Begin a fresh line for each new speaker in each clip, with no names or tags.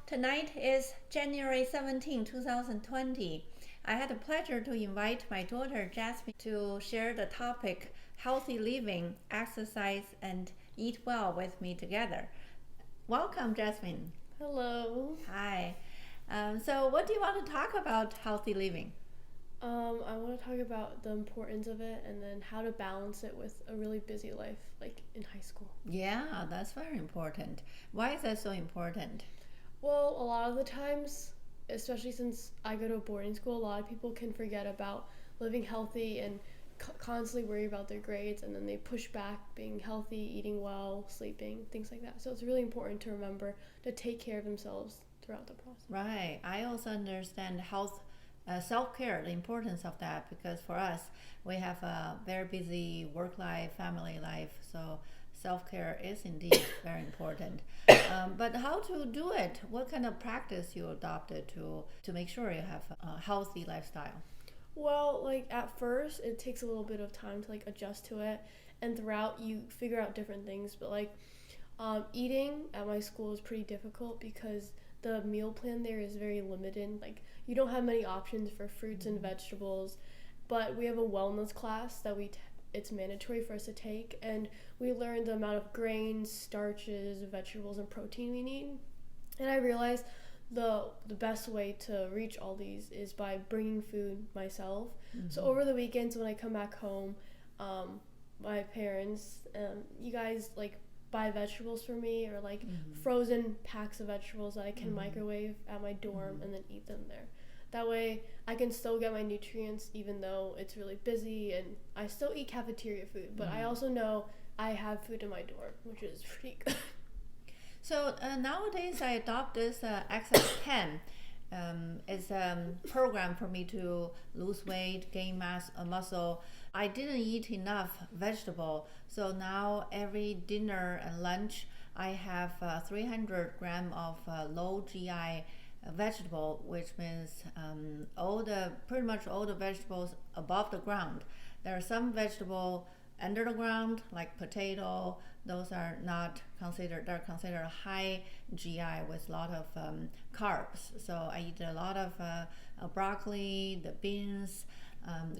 Tonight is January 17, 2020. I had the pleasure to invite my daughter Jasmine to share the topic healthy living, exercise, and eat well with me together. Welcome, Jasmine.
Hello.
Hi. So, what do you want to talk about healthy living?
I want to talk about the importance of it and then how to balance it with a really busy life, like in high school.
Yeah, that's very important. Why is that so important?
Well, a lot of the times, especially since I go to a boarding school, a lot of people can forget about living healthy and constantly worry about their grades, and then they push back being healthy, eating well, sleeping, things like that. So it's really important to remember to take care of themselves throughout the process.
Right. I also understand health, self care, the importance of that because for us, we have a very busy work life, family life. So self care is indeed very important. But how to do it? What kind of practice you adopted to make sure you have a healthy lifestyle?
Well, like at first, it takes a little bit of time to like adjust to it, and throughout you figure out different things. But like eating at my school is pretty difficult because the meal plan there is very limited. Like you don't have many options for fruits and vegetables, but we have a wellness class that it's mandatory for us to take, and we learn the amount of grains, starches, vegetables, and protein we need. And I realized the best way to reach all these is by bringing food myself. So over the weekends when I come back home, my parents, you guys like buy vegetables for me or like frozen packs of vegetables that I can microwave at my dorm and then eat them there. That way I can still get my nutrients even though it's really busy, and I still eat cafeteria food, but I also know I have food in my dorm, which is pretty good.
So nowadays I adopt this XS10. It's a program for me to lose weight, gain muscle. I didn't eat enough vegetable, so now every dinner and lunch I have 300 gram of low GI vegetable, which means pretty much all the vegetables above the ground. There are some vegetable under the ground like potato. Those are not considered. They're considered high GI with a lot of carbs. So I eat a lot of broccoli, the beans,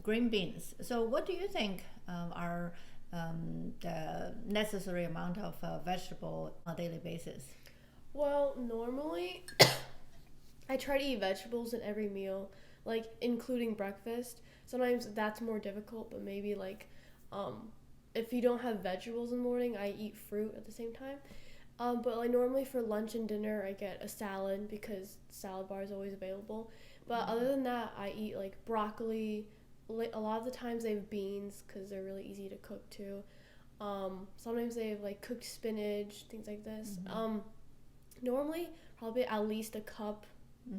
green beans. So what do you think are the necessary amount of vegetable on a daily basis?
Well, normally I try to eat vegetables in every meal, like including breakfast. Sometimes that's more difficult, but maybe like if you don't have vegetables in the morning, I eat fruit at the same time. But like normally for lunch and dinner, I get a salad because salad bar is always available. But other than that, I eat like broccoli. A lot of the times they have beans because they're really easy to cook too. Sometimes they have like cooked spinach, things like this. Normally, probably at least a cup.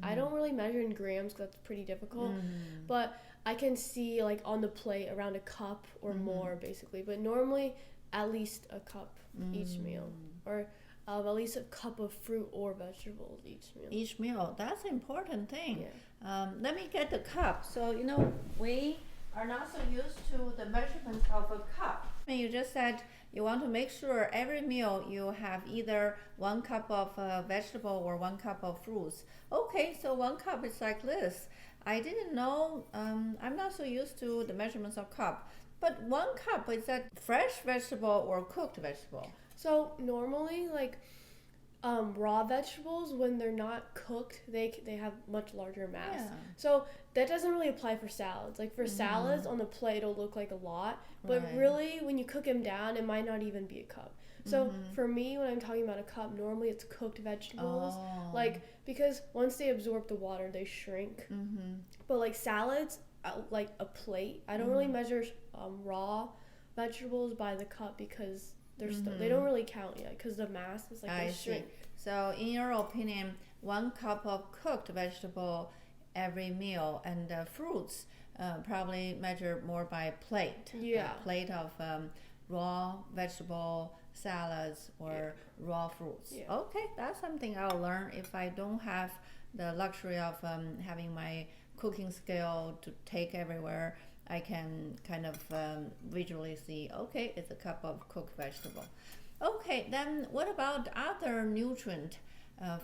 I don't really measure in grams because that's pretty difficult. But I can see like on the plate around a cup or more basically. But normally at least a cup each meal, or at least a cup of fruit or vegetables each meal.
Each meal, that's an important thing.
Yeah.
Let me get the cup. So, we are not so used to the measurements of a cup. And you just said you want to make sure every meal you have either 1 cup of vegetable or 1 cup of fruits. Okay, so 1 cup is like this. I didn't know, I'm not so used to the measurements of cup. But 1 cup, is that fresh vegetable or cooked vegetable?
So normally like raw vegetables, when they're not cooked, they have much larger mass.
Yeah.
So that doesn't really apply for salads. Like for salads on the plate it'll look like a lot, but
Right.
really when you cook them down it might not even be a cup. So for me, when I'm talking about a cup, normally it's cooked vegetables.
Oh.
Like because once they absorb the water they shrink. But like salads, like a plate, I don't really measure raw vegetables by the cup because they're still, they don't really count yet because the mass is like
I
they
see.
shrink.
So, in your opinion, 1 cup of cooked vegetable every meal, and fruits probably measure more by plate.
Yeah.
A plate of raw vegetable salads or raw fruits.
Yeah.
Okay, that's something I'll learn if I don't have the luxury of having my cooking skill to take everywhere. I can kind of visually see, okay, it's a cup of cooked vegetable. Okay, then what about other nutrient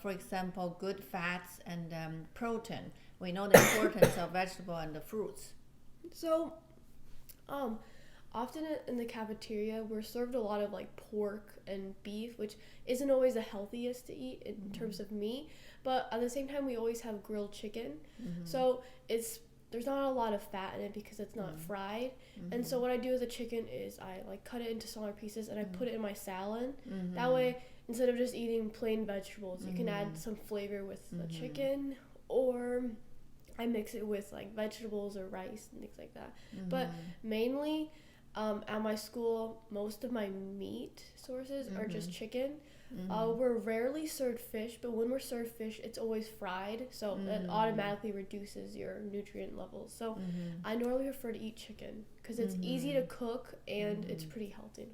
for example, good fats and protein. We know the importance of vegetable and the fruits.
So, often in the cafeteria, we're served a lot of like pork and beef, which isn't always the healthiest to eat in terms of meat. But at the same time, we always have grilled chicken. So there's not a lot of fat in it because it's not fried. And so what I do with the chicken is I like cut it into smaller pieces and I put it in my salad. That way, instead of just eating plain vegetables, you can add some flavor with the chicken, or I mix it with like vegetables or rice and things like that. But mainly at my school, most of my meat sources are just chicken. We're rarely served fish, but when we're served fish, it's always fried, so it automatically reduces your nutrient levels. So I normally prefer to eat chicken because it's easy to cook and it's pretty healthy.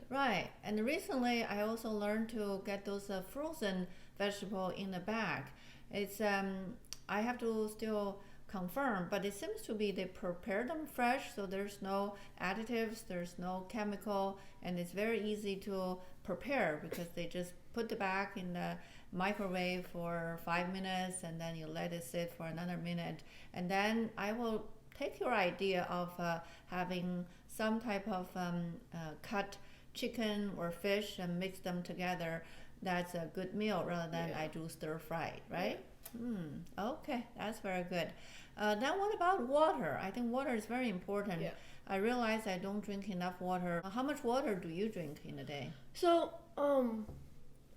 Right, and recently I also learned to get those frozen vegetable in the bag. It's I have to still confirm, but it seems to be they prepare them fresh, so there's no additives, there's no chemical, and it's very easy to prepare because they just put the bag in the microwave for 5 minutes and then you let it sit for another minute. And then I will take your idea of having some type of cut chicken or fish and mix them together. That's a good meal rather than I do stir fried, right? Okay, that's very good. Now what about water? I think water is very important. I realize I don't drink enough water. How much water do you drink in a day?
So,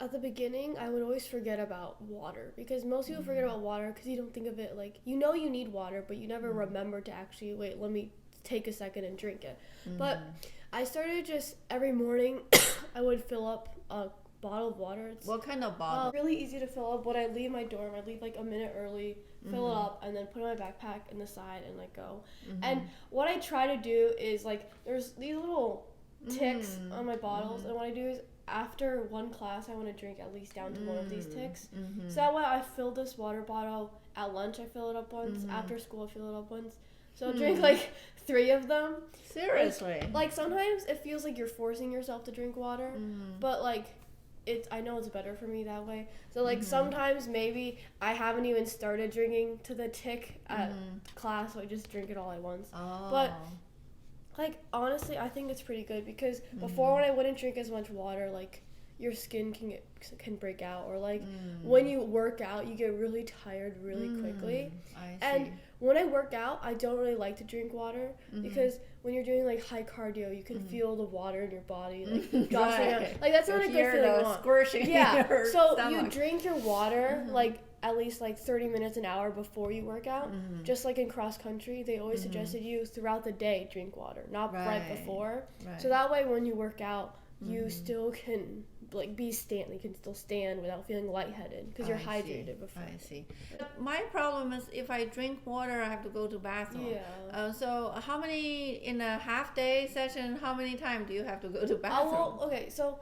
at the beginning, I would always forget about water because most people forget about water because you don't think of it like, you know you need water, but you never remember to actually, wait, let me take a second and drink it. But I started just every morning, I would fill up a bottle of water.
What kind of bottle?
Really easy to fill up. When I leave my dorm, I leave like a minute early, fill it up, and then put it in my backpack in the side and like go. And what I try to do is like, there's these little ticks on my bottles, and what I do is after one class I want to drink at least down to one of these ticks. So that way I fill this water bottle at lunch, I fill it up once, after school I fill it up once, so I'll drink like 3 of them.
Seriously?
Like sometimes it feels like you're forcing yourself to drink water, but like I know it's better for me that way. So like sometimes maybe I haven't even started drinking to the tick at class, so I just drink it all at once. But like honestly, I think it's pretty good because before when I wouldn't drink as much water, like your skin can break out, or like when you work out, you get really tired really quickly. And when I work out, I don't really like to drink water because when you're doing like high cardio, you can feel the water in your body like jostling out. Like that's not a good feeling.
Squishing in your
so
stomach.
you drink your water like at least like 30 minutes an hour before you work out. Just like in cross country, they always suggested you throughout the day drink water, not right before. So that way when you work out, you still can like you can still stand without feeling lightheaded because you're hydrated before.
I see. My problem is if I drink water, I have to go to bathroom. So how many in a half day session? How many times do you have to go to bathroom?
Okay, so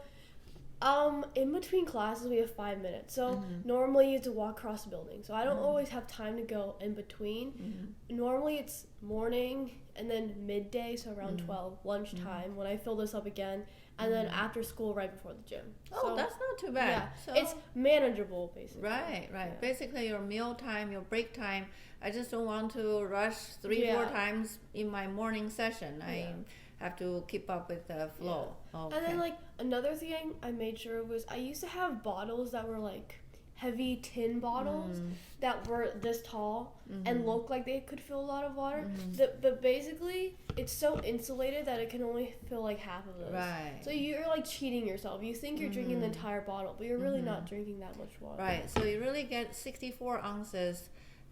in between classes we have 5 minutes. So normally you have to walk across the building. So I don't always have time to go in between. Normally it's morning and then midday, so around 12, lunchtime when I fill this up again. And then after school, right before the gym.
So, that's not too bad.
So it's manageable, basically.
Right. Basically, your meal time, your break time. I just don't want to rush 3-4 times in my morning session. I have to keep up with the flow. Okay.
And then, like, another thing I made sure was I used to have bottles that were, like, heavy tin bottles that were this tall and looked like they could fill a lot of water. But basically, it's so insulated that it can only fill like half of this.
Right.
So you're like cheating yourself. You think you're drinking the entire bottle, but you're really not drinking that much water.
Right. So you really get 64 ounces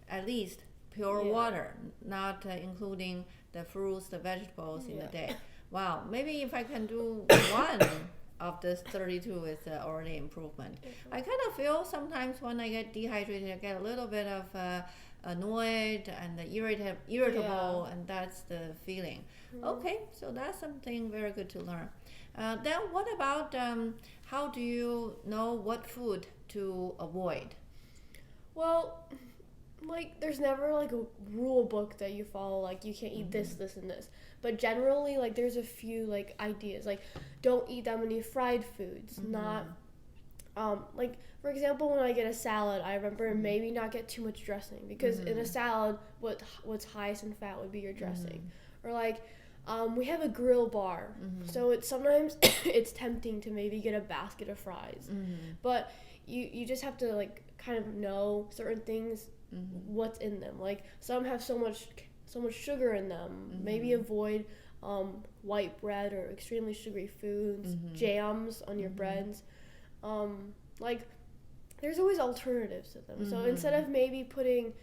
at least pure water, not including the fruits, the vegetables in a day. Wow. Maybe if I can do one of this 32 is already improvement. I kind of feel sometimes when I get dehydrated, I get a little bit of annoyed and irritable, and that's the feeling. Okay, so that's something very good to learn. Then what about how do you know what food to avoid?
Well, like there's never like a rule book that you follow, like you can't eat this, this, and this. But generally, like there's a few like ideas, like don't eat that many fried foods, not like for example, when I get a salad, I remember maybe not get too much dressing because in a salad, what's highest in fat would be your dressing, or like. We have a grill bar, so it's sometimes it's tempting to maybe get a basket of fries, but you just have to like kind of know certain things, what's in them. Like some have so much sugar in them. Maybe avoid white bread or extremely sugary foods, jams on your breads. Like there's always alternatives to them. So instead of maybe putting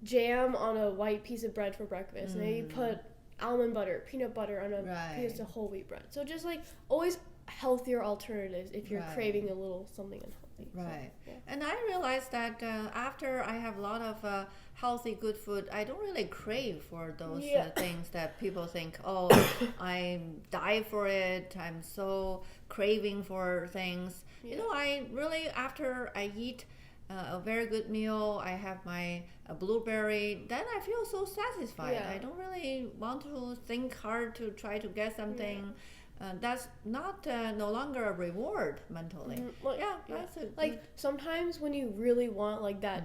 jam on a white piece of bread for breakfast, maybe put almond butter, peanut butter on a piece of whole wheat bread. So just like always healthier alternatives if you're craving a little something unhealthy.
Right. So, yeah. And I realized that after I have a lot of healthy, good food, I don't really crave for those things that people think, oh, I die for it. I'm so craving for things. You know, I really, after I eat a very good meal, I have my blueberry, then I feel so satisfied. I don't really want to think hard to try to get something. That's not no longer a reward mentally.
Well, that's like sometimes when you really want like that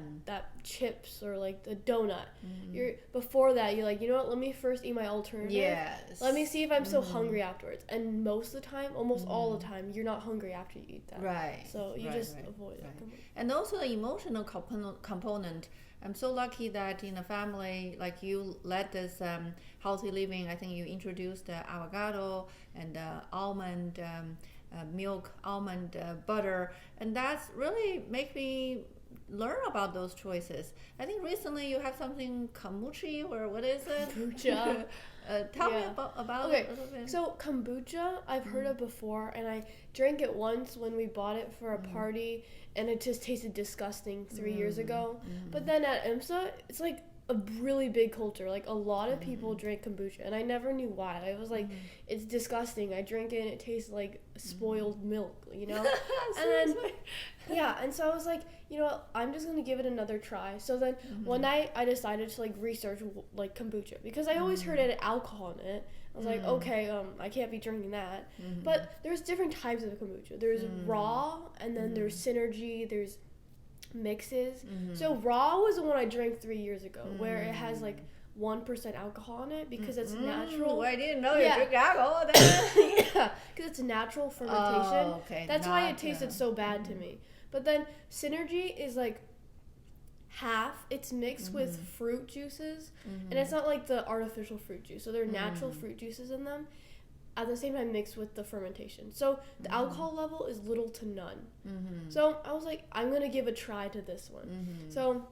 chips or like the donut, you're before that you're like, you know what, let me first eat my alternative.
Yes.
Let me see if I'm still hungry afterwards. And most of the time, almost all the time, you're not hungry after you eat that.
Right.
So you just avoid it.
And also the emotional component. I'm so lucky that in a family like you led this healthy living. I think you introduced avocado and almond milk, almond butter, and that's really make me learn about those choices. I think recently you have something kombucha, or what is it?
Kombucha.
Tell me about it a little bit.
So kombucha, I've heard of before, and I drank it once when we bought it for a party, and it just tasted disgusting 3 years ago. But then at IMSA, it's like a really big culture. Like a lot of people drink kombucha, and I never knew why. I was like, it's disgusting. I drink it, and it tastes like spoiled milk, you know? And then, and so I was like, you know what, I'm just gonna give it another try. So then one night I decided to like research like kombucha because I always heard it had alcohol in it. I was like, okay, I can't be drinking that. But there's different types of kombucha. There's raw, and then there's synergy, there's mixes. So raw was the one I drank 3 years ago, where it has like 1% alcohol in it because it's natural.
I didn't know you drink alcohol then.
Because it's natural fermentation. That's why it tasted so bad to me. But then synergy is like half. It's mixed with fruit juices, and it's not like the artificial fruit juice. So there are natural fruit juices in them. At the same time mixed with the fermentation. So the alcohol level is little to none. So I was like, I'm going to give a try to this one. So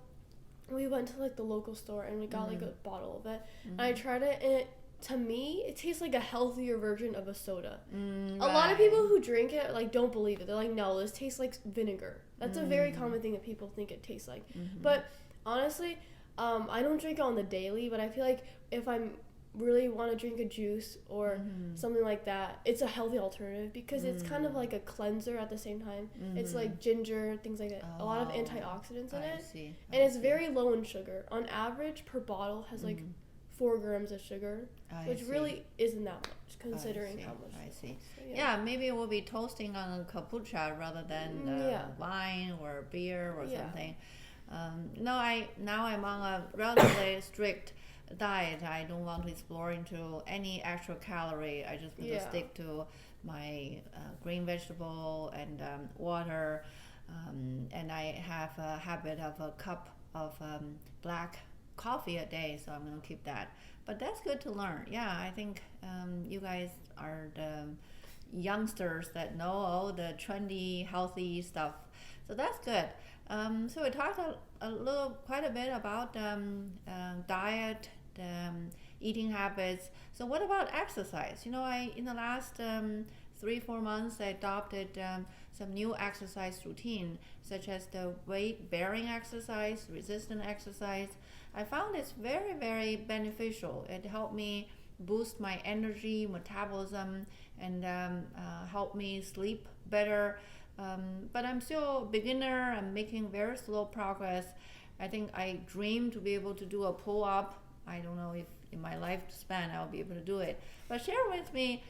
we went to like the local store and we got like a bottle of it. And I tried it, and to me, it tastes like a healthier version of a soda. A lot of people who drink it like don't believe it. They're like, no, this tastes like vinegar. That's a very common thing that people think it tastes like. But honestly, I don't drink it on the daily, but I feel like if I'm really want to drink a juice or something like that, it's a healthy alternative because it's kind of like a cleanser at the same time. It's like ginger, things like that. A lot of antioxidants in it. And it's very low in sugar. On average, per bottle has like 4 grams of sugar, which really isn't that much considering how much.
I see. So, maybe we'll be toasting on kombucha rather than wine or beer or something. Now I'm on a relatively strict diet. I don't want to explore into any extra calorie. I just want to stick to my green vegetable and water, and I have a habit of a cup of black coffee a day, so I'm going to keep that. But that's good to learn. I think you guys are the youngsters that know all the trendy healthy stuff, so that's good. So we talked quite a bit about diet, eating habits. So what about exercise? You know, in the last 3-4 months, I adopted some new exercise routine, such as the weight-bearing exercise, resistant exercise. I found it's very, very beneficial. It helped me boost my energy, metabolism, and help me sleep better. But I'm still a beginner. I'm making very slow progress. I think I dream to be able to do a pull-up. I don't know if in my lifespan I'll be able to do it. But share with me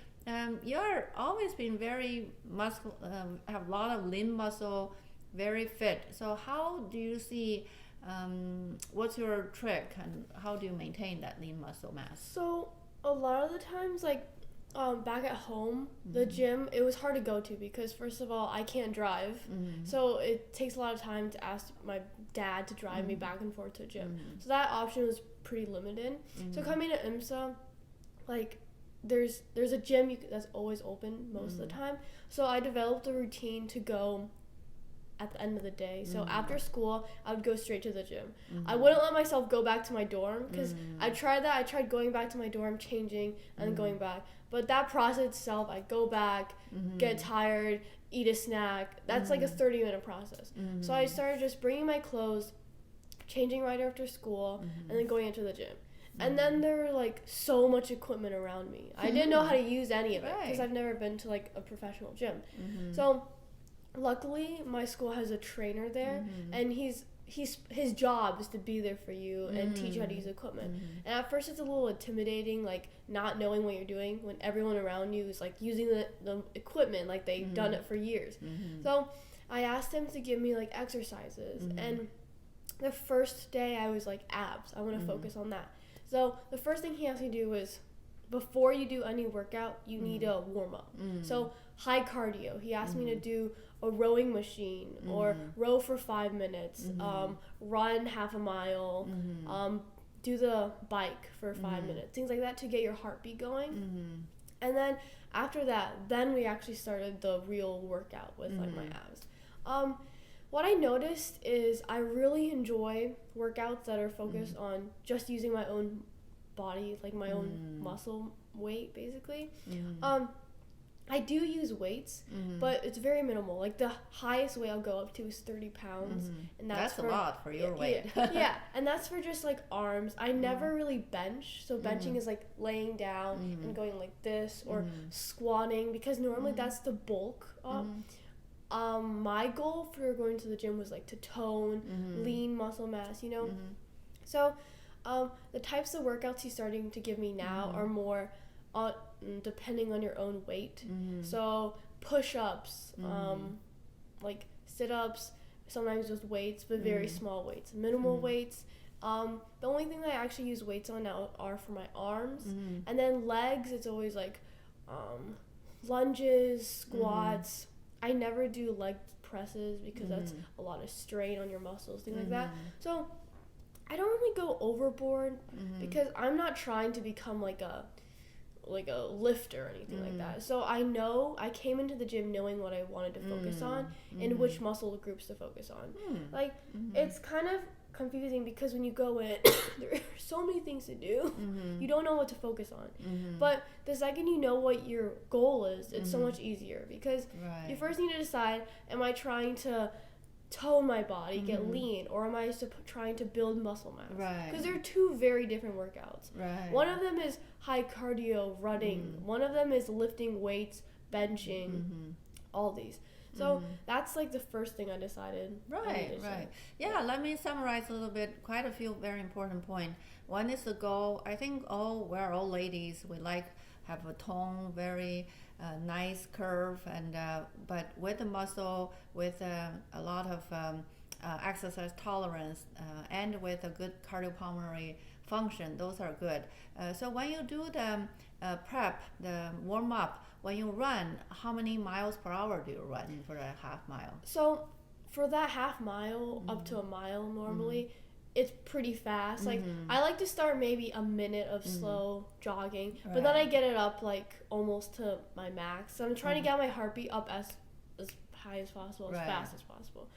you're always been very muscle, have a lot of limb muscle, very fit. So how do you see, what's your trick and how do you maintain that lean muscle mass?
So a lot of the times, like back at home, the gym, it was hard to go to because first of all, I can't drive. So it takes a lot of time to ask my dad to drive me back and forth to the gym. So that option was pretty limited. So coming to IMSA, like there's a gym that's always open most of the time. So I developed a routine to go at the end of the day. So after school, I would go straight to the gym. I wouldn't let myself go back to my dorm because I tried that. I tried going back to my dorm, changing, and then going back. But that process itself, I go back, get tired, eat a snack. That's like a 30-minute process. So I started just bringing my clothes, changing right after school, and then going into the gym. And then there were like so much equipment around me. I didn't know how to use any of it because I've never been to like a professional gym. So luckily my school has a trainer there, and his job is to be there for you and teach you how to use equipment. And at first it's a little intimidating, like not knowing what you're doing when everyone around you is like using the equipment like they've done it for years. So I asked him to give me like exercises, and the first day I was like, abs, I want to focus on that. So the first thing he asked me to do was, before you do any workout, you need a warm up. So high cardio. He asked me to do a rowing machine or row for 5 minutes, run half a mile, do the bike for 5 minutes, things like that to get your heartbeat going. And then after that, then we actually started the real workout with like my abs. What I noticed is I really enjoy workouts that are focused on just using my own body, like my own muscle weight, basically. I do use weights, but it's very minimal. Like the highest weight I'll go up to is 30 pounds, and that's
a lot for your weight.
Yeah, and that's for just like arms. I never really bench, so benching is like laying down and going like this, or squatting, because normally that's the bulk. My goal for going to the gym was like to tone, lean muscle mass, you know? So the types of workouts he's starting to give me now are more depending on your own weight. So push-ups, like sit-ups, sometimes with weights, but very small weights, minimal weights. The only thing that I actually use weights on now are for my arms. And then legs, it's always like lunges, squats. I never do leg presses because that's a lot of strain on your muscles, things like that. So I don't really go overboard because I'm not trying to become like a lifter or anything like that. So I came into the gym knowing what I wanted to focus on and which muscle groups to focus on. Like it's kind of confusing because when you go in, there are so many things to do. You don't know what to focus on. But the second you know what your goal is, it's so much easier because you first need to decide, am I trying to tone my body, get lean, or am I trying to build muscle mass? Because they're two very different workouts. One of them is high cardio, running. One of them is lifting weights, benching, all these. So that's like the first thing I decided.
Right. Yeah, let me summarize a little bit. Quite a few very important points. One is the goal. I think we're all ladies. We like have a tone, very nice curve, and but with the muscle, with a lot of exercise tolerance, and with a good cardiopulmonary function. Those are good. So when you do the prep, the warm up, when you run, how many miles per hour do you run for a half mile?
So for that half mile up to a mile normally, it's pretty fast. Like I like to start maybe a minute of slow jogging, but then I get it up like almost to my max. So I'm trying to get my heartbeat up as high as possible, as fast as possible.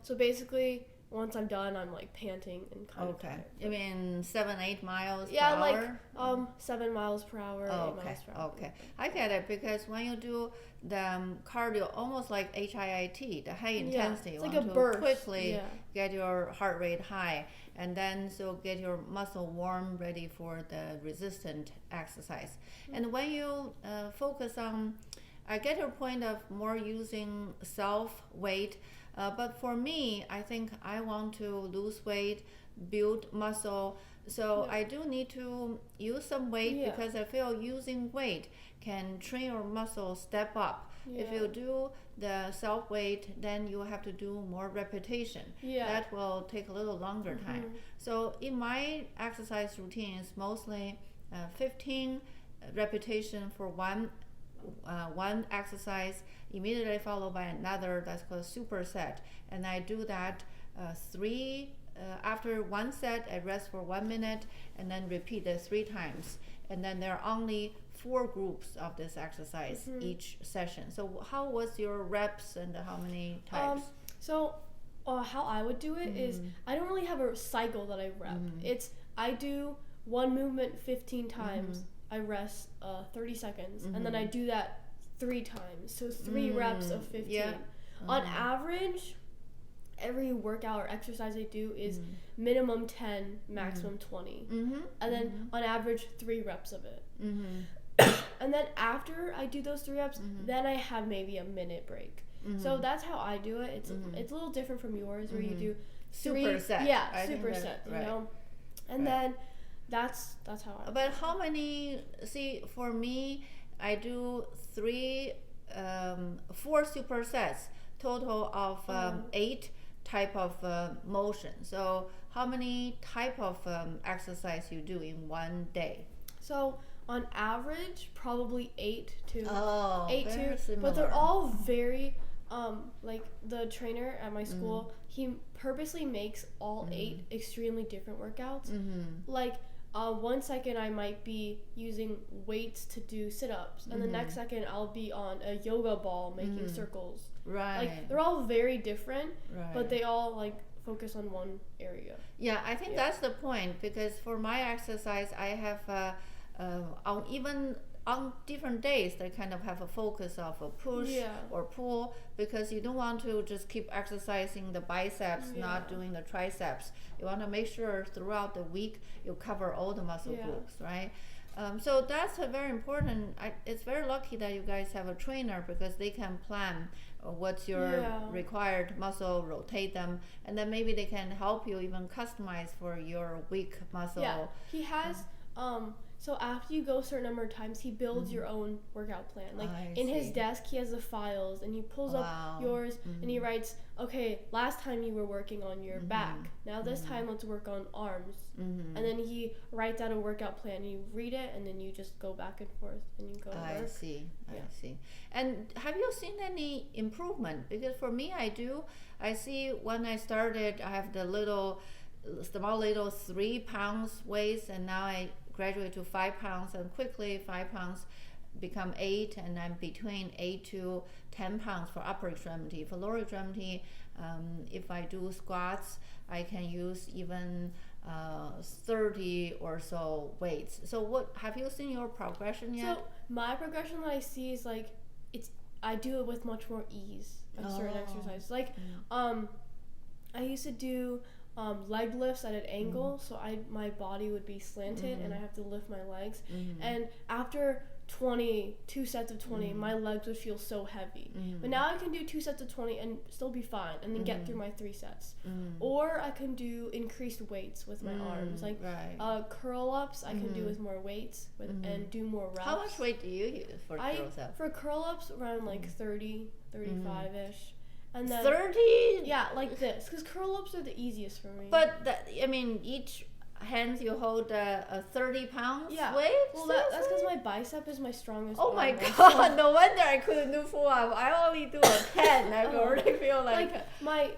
So basically, once I'm done, I'm like panting and kind of tired.
You mean 7-8 miles per
hour?
Yeah,
like 7 miles per hour, 8 miles per hour.
Okay, I get it, because when you do the cardio, almost like HIIT, the high intensity,
it's
you
like
want
a
to
burst.
quickly get your heart rate high, and then so get your muscle warm, ready for the resistant exercise. And when you focus on, I get your point of more using self weight. But for me, I think I want to lose weight, build muscle. So I do need to use some weight because I feel using weight can train your muscle step up. If you do the self weight, then you have to do more repetition. That will take a little longer time. So in my exercise routine, it's mostly 15 repetition for one exercise, immediately followed by another. That's called superset. And I do that after one set, I rest for 1 minute and then repeat it 3 times. And then there are only 4 groups of this exercise each session. So how was your reps and how many types?
How I would do it is I don't really have a cycle that I rep. I do one movement 15 times. I rest 30 seconds, and then I do that 3 times. So 3 reps of 15. On average, every workout or exercise I do is minimum 10, maximum 20. And then on average, 3 reps of it. And then after I do those 3 reps, then I have maybe a minute break. So that's how I do it. It's a little different from yours, where you do 3
superset.
Superset, you know? And then that's how I
But how many, for me, I do 4 supersets, total of 8 type of motion. So how many type of exercise you do in one day?
So on average, probably 8 to
similar.
but they're all very like the trainer at my school, he purposely makes all 8 extremely different workouts. Like 1 second I might be using weights to do sit-ups, and the next second I'll be on a yoga ball making circles. Like they're all very different, but they all like focus on one area.
Yeah, I think that's the point, because for my exercise, I have on different days, they kind of have a focus of a push or pull, because you don't want to just keep exercising the biceps, not doing the triceps. You want to make sure throughout the week you cover all the muscle groups, right? So that's a very important. It's very lucky that you guys have a trainer, because they can plan what's your required muscle, rotate them, and then maybe they can help you even customize for your weak muscle.
Yeah, he has. So after you go a certain number of times, he builds your own workout plan. Like in his desk, he has the files, and he pulls up yours, and he writes, okay, last time you were working on your back. Now this time let's work on arms. And then he writes out a workout plan. You read it, and then you just go back and forth, and you go to work.
I see. And have you seen any improvement? Because for me, I see when I started, I have the small little 3 pounds waist, and now I graduate to 5 pounds, and quickly 5 pounds become 8, and I'm between 8 to 10 pounds for upper extremity. For lower extremity, if I do squats, I can use even 30 or so weights. So what have you seen your progression yet?
So my progression that I see is like I do it with much more ease of certain exercises. Like I used to do leg lifts at an angle, so my body would be slanted, and I have to lift my legs. And after 2 sets of 20, my legs would feel so heavy. But now I can do 2 sets of 20 and still be fine, and then get through my 3 sets. Or I can do increased weights with my arms, like curl ups. I can do with more weights and do more reps.
How much weight do you use for curl ups?
For curl ups, around like 30, 35 ish. And then
30?
Yeah, like this, because curl ups are the easiest for me.
But each hand you hold a 30 pounds weight?
Well, that's because my bicep is my strongest.
Oh my god! No wonder I couldn't do full up. I only do a 10. I already feel like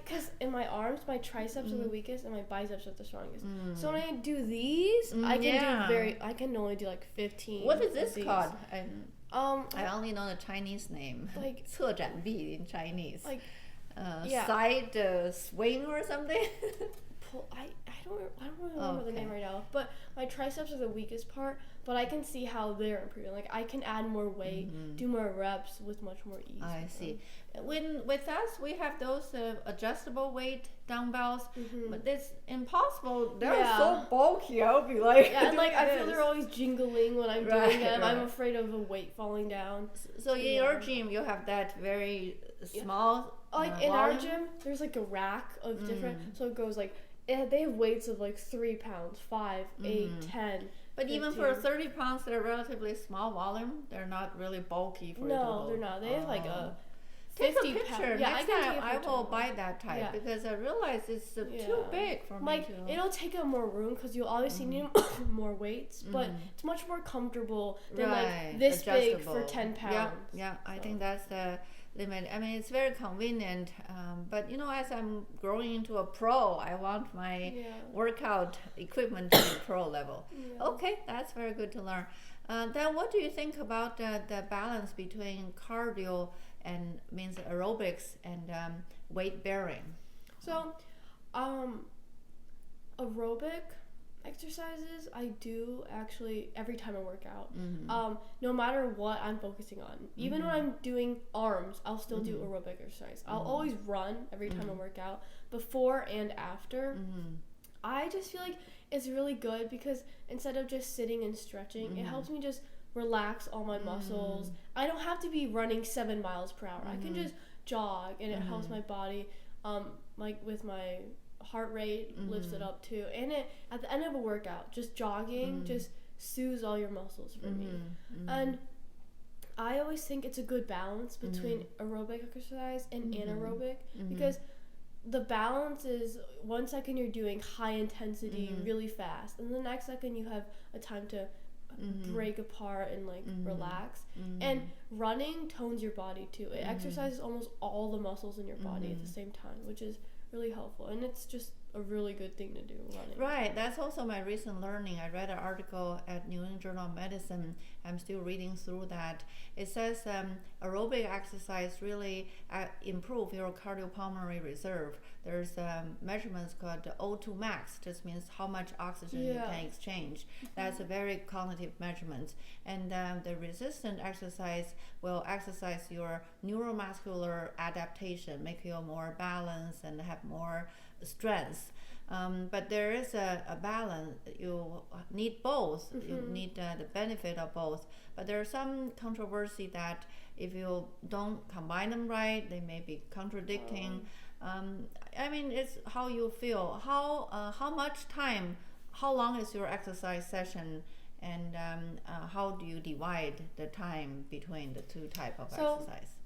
because in my arms, my triceps are the weakest, and my biceps are the strongest. So when I do these, I can only do like 15.
What is this called? I only know the Chinese name. Like 侧展臂 in Chinese. Like side swing or something.
I don't really remember the name right now, but my triceps are the weakest part, but I can see how they're improving. Like I can add more weight, do more reps with much more ease.
I see. With us, we have those adjustable weight dumbbells, but it's impossible. They're so bulky. I'll be like,
and like I feel they're always jingling when I'm doing them. I'm afraid of a weight falling down.
So in your gym, you have that very small
Like in our
volume?
gym, there's like a rack of different, so it goes like, they have weights of like 3 pounds, 5, 8, 10.
But
15.
even for 30 pounds, they're relatively small volume. They're not really bulky for you to
No,
hold.
they're not. They have like a
Take a
50
picture.
pound. Yeah,
Next
I can
time
take a
I
picture.
will buy that type
Yeah.
because I realize it's too big for me
Like,
to.
it'll take up more room because you'll obviously need more weights, but it's much more comfortable than like this big for 10 pounds.
Yeah, I think that's the limit. I mean, it's very convenient, but you know, as I'm growing into a pro, I want my workout equipment to be pro level.
Yeah.
Okay, that's very good to learn. Then what do you think about the balance between cardio and means aerobics and weight bearing?
So, aerobic exercises I do actually every time I work out. No matter what I'm focusing on. Even when I'm doing arms, I'll still do aerobic exercise. I'll always run every time I work out, before and after. I just feel like it's really good because instead of just sitting and stretching, it helps me just relax all my muscles. I don't have to be running 7 miles per hour. I can just jog, and it helps my body, like with my heart rate lifts it up too. And it at the end of a workout, just jogging just soothes all your muscles for me. And I always think it's a good balance between aerobic exercise and anaerobic because the balance is 1 second you're doing high intensity really fast, and the next second you have a time to break apart and like relax. And running tones your body too. It exercises almost all the muscles in your body at the same time, which is really helpful, and it's just a really good thing to do, running.
Right, that's also my recent learning. I read an article at New England Journal of Medicine. I'm still reading through that. It says aerobic exercise really improve your cardiopulmonary reserve. There's measurements called O2 max, just means how much oxygen you can exchange. That's a very cognitive measurement. And the resistant exercise will exercise your neuromuscular adaptation, make you more balanced and have more strength. But there is a balance. You need both. You need the benefit of both. But there's some controversy that if you don't combine them right, they may be contradicting. I mean, it's how you feel. How much time, how long is your exercise session, and how do you divide the time between the two type of exercise?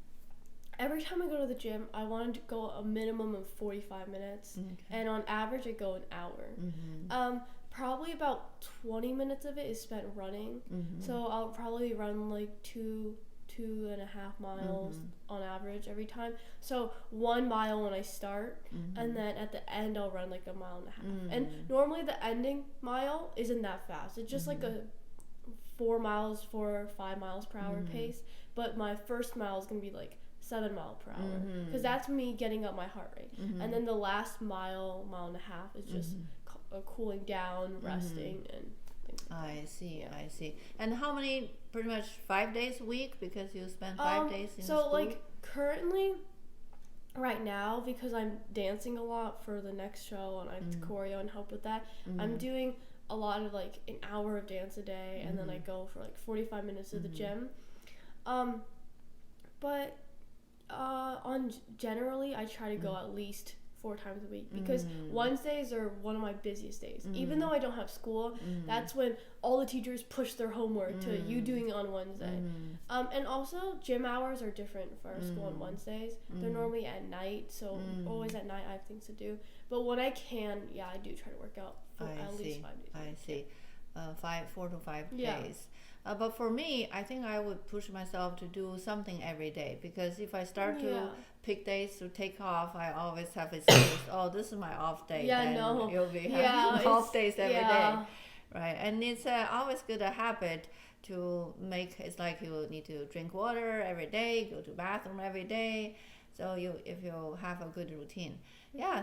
Every time I go to the gym, I want to go a minimum of 45 minutes, and on average, I go an hour. Probably about 20 minutes of it is spent running, so I'll probably run like 2.5 miles on average every time. So 1 mile when I start, and then at the end, I'll run like 1.5 miles. And normally the ending mile isn't that fast. It's just like a 4 or 5 miles per hour pace, but my first mile is going to be like 7 miles per hour, because that's me getting up my heart rate. And then the last mile and a half is just cooling down, resting, and things like that.
I see. And how many, pretty much 5 days a week, because you spend 5 days in school?
So like currently, right now, because I'm dancing a lot for the next show and I choreo and help with that, I'm doing a lot of like an hour of dance a day, and then I go for like 45 minutes to the gym. But generally I try to go at least 4 times a week, because Wednesdays are one of my busiest days. Even though I don't have school, that's when all the teachers push their homework to you doing it on Wednesday. And also gym hours are different for our school on Wednesdays. They're normally at night, so always at night I have things to do. But when I can, I do try to work out for at least 5 days.
I see. 4 to 5 days. But for me, I think I would push myself to do something every day, because if I start to pick days to take off, I always have excuse. Oh, this is my off day. Then you'll be having off days every day, right? And it's always good a habit to make. It's like you need to drink water every day, go to bathroom every day. So if you have a good routine.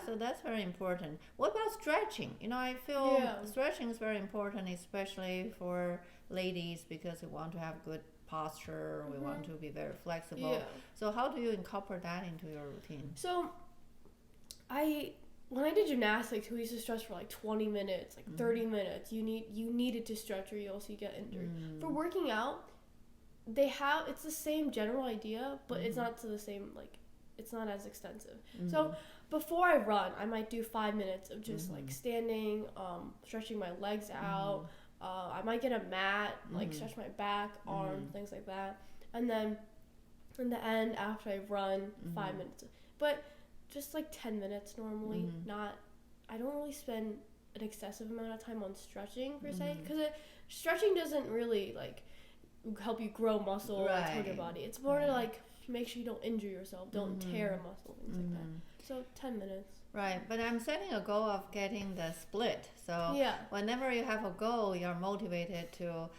So that's very important. What about stretching? I feel stretching is very important, especially for ladies, because we want to have good posture. We want to be very flexible. So how do you incorporate that into your routine?
So when I did gymnastics, we used to stretch for like 20 minutes, like 30 minutes. You needed to stretch, or you also get injured. For working out, it's the same general idea, but it's not to the same like it's not as extensive. So before I run, I might do 5 minutes of just like standing, stretching my legs out. I might get a mat, like stretch my back, arms, things like that. And then in the end, after I run, 5 minutes. But just like 10 minutes normally. I don't really spend an excessive amount of time on stretching per se, because stretching doesn't really like help you grow muscle or tone your body. It's more to like make sure you don't injure yourself, don't tear a muscle, things like that. So 10 minutes.
Right, but I'm setting a goal of getting the split. So whenever you have a goal, you're motivated to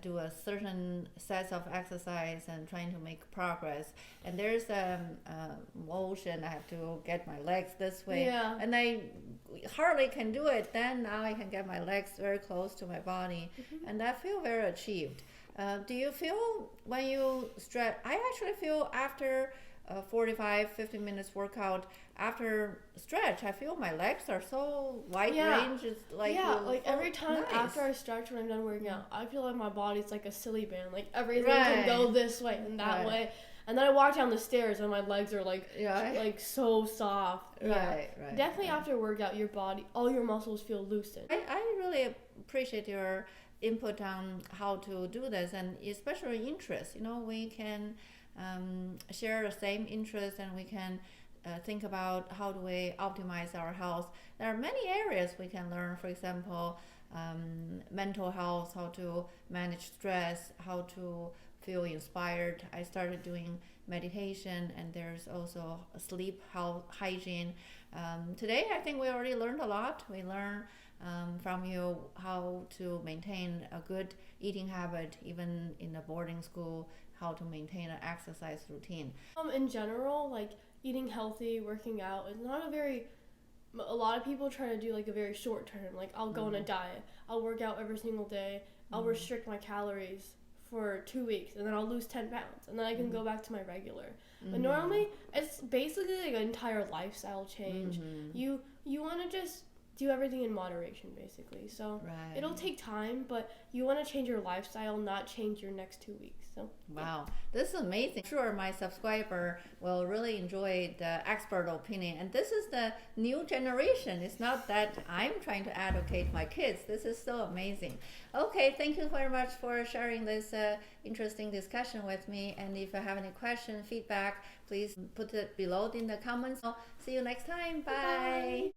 do a certain set of exercise and trying to make progress. And there's a motion, I have to get my legs this way. And I hardly can do it. Then now I can get my legs very close to my body. And I feel very achieved. Do you feel when you stretch? I actually feel after 45, 50 minutes workout, after stretch, I feel my legs are so wide range. It's like
every time after I stretch when I'm done working out, I feel like my body's like a silly band. Like everything can go this way and that way. And then I walk down the stairs and my legs are like so soft. Definitely after workout, your body, all your muscles feel loosened.
I really appreciate your input on how to do this, and especially interest. We can share the same interest, and we can think about how do we optimize our health. There are many areas we can learn. For example, mental health, how to manage stress, how to feel inspired. I started doing meditation, and there's also sleep health, hygiene. Today, I think we already learned a lot. We learned from you how to maintain a good eating habit, even in a boarding school, how to maintain an exercise routine.
In general, like eating healthy, working out is not a lot of people try to do like a very short term, like I'll go on a diet, I'll work out every single day, I'll restrict my calories for 2 weeks, and then I'll lose 10 pounds, and then I can go back to my regular. But normally, it's basically like an entire lifestyle change. You want to just do everything in moderation, basically. So it'll take time, but you want to change your lifestyle, not change your next 2 weeks. So
wow, this is amazing. I'm sure my subscriber will really enjoy the expert opinion. And this is the new generation. It's not that I'm trying to advocate my kids. This is so amazing. Okay, thank you very much for sharing this interesting discussion with me. And if you have any questions, feedback, please put it below in the comments. See you next time. Bye.